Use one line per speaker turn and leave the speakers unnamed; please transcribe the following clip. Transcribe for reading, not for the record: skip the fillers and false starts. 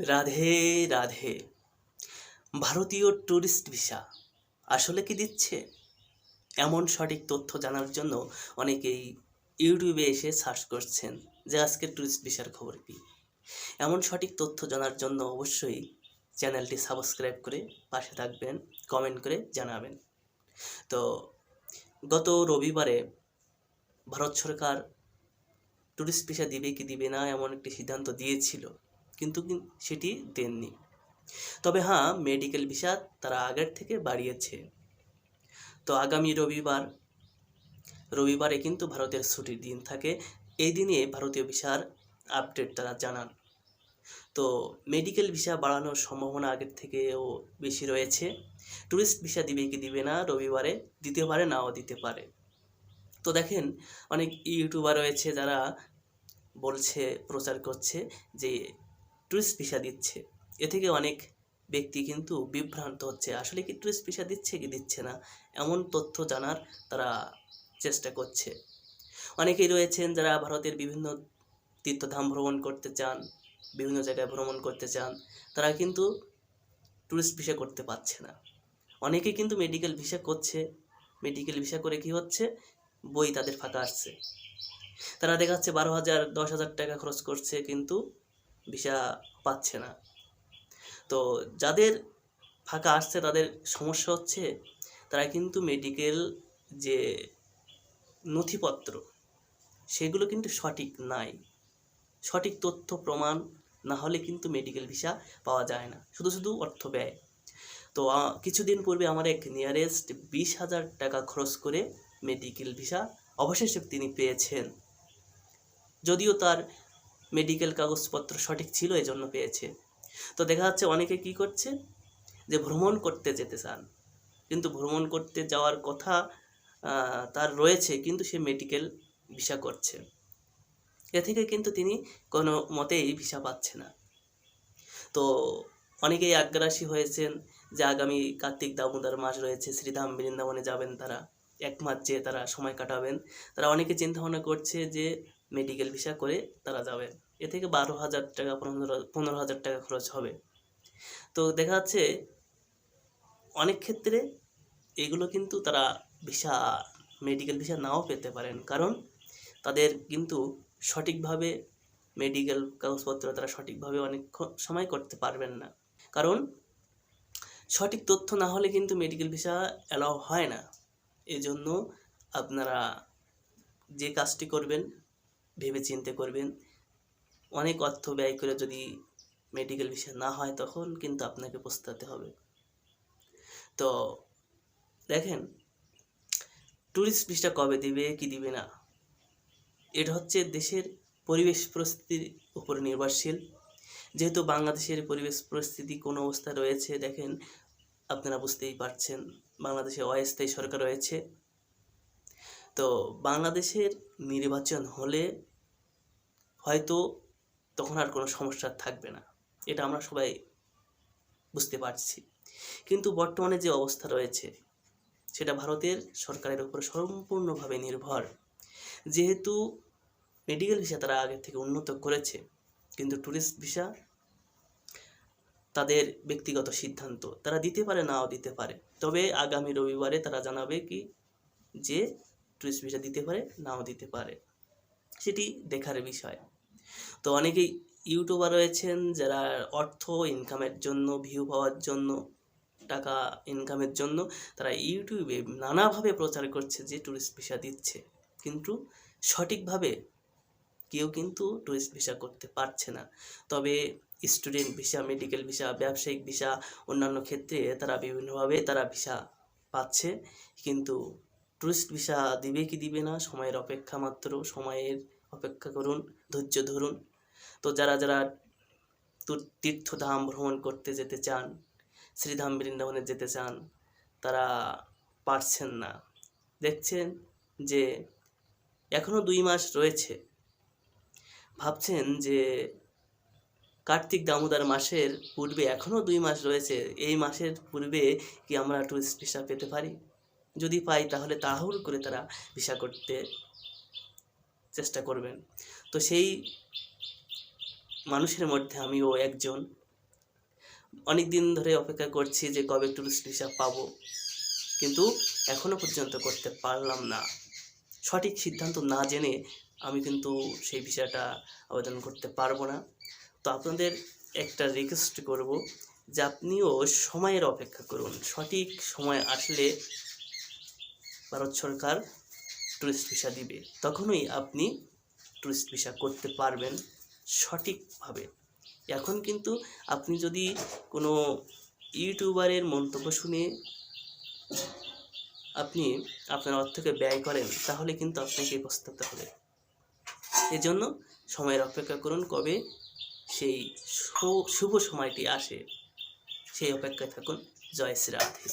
রাধে রাধে। ভারতীয় tourist visa আসলে কি দিচ্ছে? এমন সঠিক তথ্য জানার জন্য অনেকেই ইউটিউবে এসে সার্চ করছেন যে আজকে ট্যুরিস্ট ভিসার খবর কী। এমন সঠিক তথ্য জানার জন্য অবশ্যই চ্যানেলটি সাবস্ক্রাইব করে পাশে থাকবেন, কমেন্ট করে জানাবেন। তো গত রবিবারে ভারত সরকার ট্যুরিস্ট ভিসা দিবে কি দিবে না এমন একটি সিদ্ধান্ত দিয়েছিল, কিন্তু সেটি দেননি। তবে হ্যাঁ, মেডিকেল ভিসা তারা আগের থেকে বাড়িয়েছে। তো আগামী রবিবারে কিন্তু ভারতের ছুটির দিন থাকে। এই দিনে ভারতীয় ভিসার আপডেট তারা জানান। তো মেডিকেল ভিসা বাড়ানোর সম্ভাবনা আগের থেকেও বেশি রয়েছে। ট্যুরিস্ট ভিসা দিবে কি দিবে না রবিবারে, দিতে পারে নাও দিতে পারে। তো দেখেন, অনেক ইউটিউবার রয়েছে যারা বলছে, প্রচার করছে যে ট্যুরিস্ট ভিসা দিচ্ছে। এ থেকে অনেক ব্যক্তি কিন্তু বিভ্রান্ত হচ্ছে, আসলে কি ট্যুরিস্ট ভিসা দিচ্ছে কি দিচ্ছে না এমন তথ্য জানার তারা চেষ্টা করছে। অনেকেই রয়েছেন যারা ভারতের বিভিন্ন তীর্থধাম ভ্রমণ করতে চান, বিভিন্ন জায়গায় ভ্রমণ করতে চান, তারা কিন্তু ট্যুরিস্ট ভিসা করতে পারছে না। অনেকেই কিন্তু মেডিকেল ভিসা করছে। মেডিকেল ভিসা করে কি হচ্ছে, বই তাদের ফাঁকা আসছে। তারা দেখাচ্ছে 12,000 10,000 টাকা খরচ করছে, কিন্তু ভিসা পাচ্ছে না। তো যাদের ফাঁকা আসছে তাদের সমস্যা হচ্ছে, তারা কিন্তু মেডিকেল যে নথিপত্র সেগুলো কিন্তু সঠিক নাই। সঠিক তথ্য প্রমাণ না হলে কিন্তু মেডিকেল ভিসা পাওয়া যায় না, শুধু শুধু অর্থ ব্যয়। তো কিছুদিন পূর্বে আমার এক নিয়ারেস্ট 20,000 টাকা খরচ করে মেডিকেল ভিসা অবশেষে তিনি পেয়েছেন। যদিও তার মেডিকেল কাগজপত্র সঠিক ছিল, এজন্য পেয়েছে। তো দেখা যাচ্ছে অনেকে কি করছে, যে ভ্রমণ করতে যেতে চান, কিন্তু ভ্রমণ করতে যাওয়ার কথা তার রয়েছে, কিন্তু সে মেডিকেল ভিসা করছে। এ থেকে কিন্তু তিনি কোনো মতেই ভিসা পাচ্ছে না। তো অনেকেই আগ্রাসী হয়েছেন যে আগামী কার্তিক দামোদর মাস রয়েছে, শ্রীধাম বৃন্দাবনে যাবেন তারা, 1 মাস যে তারা সময় কাটাবেন। তারা অনেকে চিন্তাভাবনা করছে যে মেডিকেল ভিসা করে তারা যাবেন। এ থেকে 12,000 টাকা 15,000 টাকা খরচ হবে। তো দেখা যাচ্ছে অনেক ক্ষেত্রে এগুলো কিন্তু তারা মেডিকেল ভিসা নাও পেতে পারেন, কারণ তাদের কিন্তু সঠিকভাবে মেডিকেল কাগজপত্র তারা সঠিকভাবে অনেক সময় করতে পারবেন না। কারণ সঠিক তথ্য না হলে কিন্তু মেডিকেল ভিসা অ্যালাউ হয় না। এজন্য আপনারা যে কাজটি করবেন ভেবে চিন্তে করবেন। অনেক অর্থ ব্যয় করে যদি মেডিকেল ভিসা না হয়, তখন কিন্তু আপনাকে পস্তাতে হবে। তো দেখেন, ট্যুরিস্ট ভিসা কবে দিবে কি দিবে না, এটা হচ্ছে দেশের পরিবেশ পরিস্থিতির উপর নির্ভরশীল। যেহেতু বাংলাদেশের পরিবেশ পরিস্থিতি কোন অবস্থায় রয়েছে দেখেন, আপনারা বুঝতেই পারছেন, বাংলাদেশে অস্থায়ী সরকার রয়েছে। তো বাংলাদেশের নির্বাচন হলে হয়তো তখন আর কোনো সমস্যা থাকবে না, এটা আমরা সবাই বুঝতে পারছি। কিন্তু বর্তমানে যে অবস্থা রয়েছে সেটা ভারতের সরকারের উপর সম্পূর্ণভাবে নির্ভর। যেহেতু মেডিকেল ভিসা তারা আগে থেকে উন্নত করেছে, কিন্তু ট্যুরিস্ট ভিসা তাদের ব্যক্তিগত সিদ্ধান্ত, তারা দিতে পারে নাও দিতে পারে। তবে আগামী রবিবারে তারা জানাবে কি যে ট্যুরিস্ট ভিসা দিতে পারে নাও দিতে পারে, সেটি দেখার বিষয়। তো অনেকেই ইউটিউবার রয়েছেন যারা অর্থ ইনকামের জন্য, ভিউ পাওয়ার জন্য, টাকা ইনকামের জন্য তারা ইউটিউবে নানাভাবে প্রচার করছে যে ট্যুরিস্ট ভিসা দিচ্ছে, কিন্তু সঠিকভাবে কেউ কিন্তু ট্যুরিস্ট ভিসা করতে পারছে না। তবে স্টুডেন্ট ভিসা, মেডিকেল ভিসা, ব্যবসায়িক ভিসা, অন্যান্য ক্ষেত্রে তারা বিভিন্নভাবে তারা ভিসা পাচ্ছে। কিন্তু ট্যুরিস্ট ভিসা দিবে কি দিবে না সময়ের অপেক্ষা মাত্র, সময়ের অপেক্ষা করুন, ধৈর্য ধরুন। তো যারা যারা তীর্থধাম ভ্রমণ করতে যেতে চান, শ্রীধাম বৃন্দাবনে যেতে চান, তারা পারছেন না। দেখছেন যে এখনও 2 মাস রয়েছে, ভাবছেন যে কার্তিক দামোদর মাসের পূর্বে এখনও 2 মাস রয়েছে, এই মাসের পূর্বে কি আমরা ট্যুরিস্ট ভিসা পেতে পারি? যদি পাই তাহলে তাড়াহুড়ো করে তারা ভিসা করতে চেষ্টা করবেন। তো সেই মানুষের মধ্যে আমিও একজন। অনেক দিন ধরে অপেক্ষা করছি যে কবে ট্যুরিস্ট ভিসা পাবো, কিন্তু এখনও পর্যন্ত করতে পারলাম না। সঠিক সিদ্ধান্ত না জেনে আমি কিন্তু সেই ভিসাটা আবেদন করতে পারবো না। তো আপনাদের একটা রিকোয়েস্ট করব যে আপনিও সময়ের অপেক্ষা করুন। সঠিক সময় আসলে ভারত সরকার ট্যুরিস্ট ভিসা দিবে, তখনই আপনি ট্যুরিস্ট ভিসা করতে পারবেন সঠিকভাবে। এখন কিন্তু আপনি যদি কোনো ইউটিউবারের মন্তব্য শুনে আপনি আপনার অর্থকে ব্যয় করেন, তাহলে কিন্তু আপনাকে পস্তাতে হবে। এজন্য সময়ের অপেক্ষা করুন, কবে সেই শুভ সময়টি আসে সেই অপেক্ষায় থাকুন। জয় শ্রী রাধে।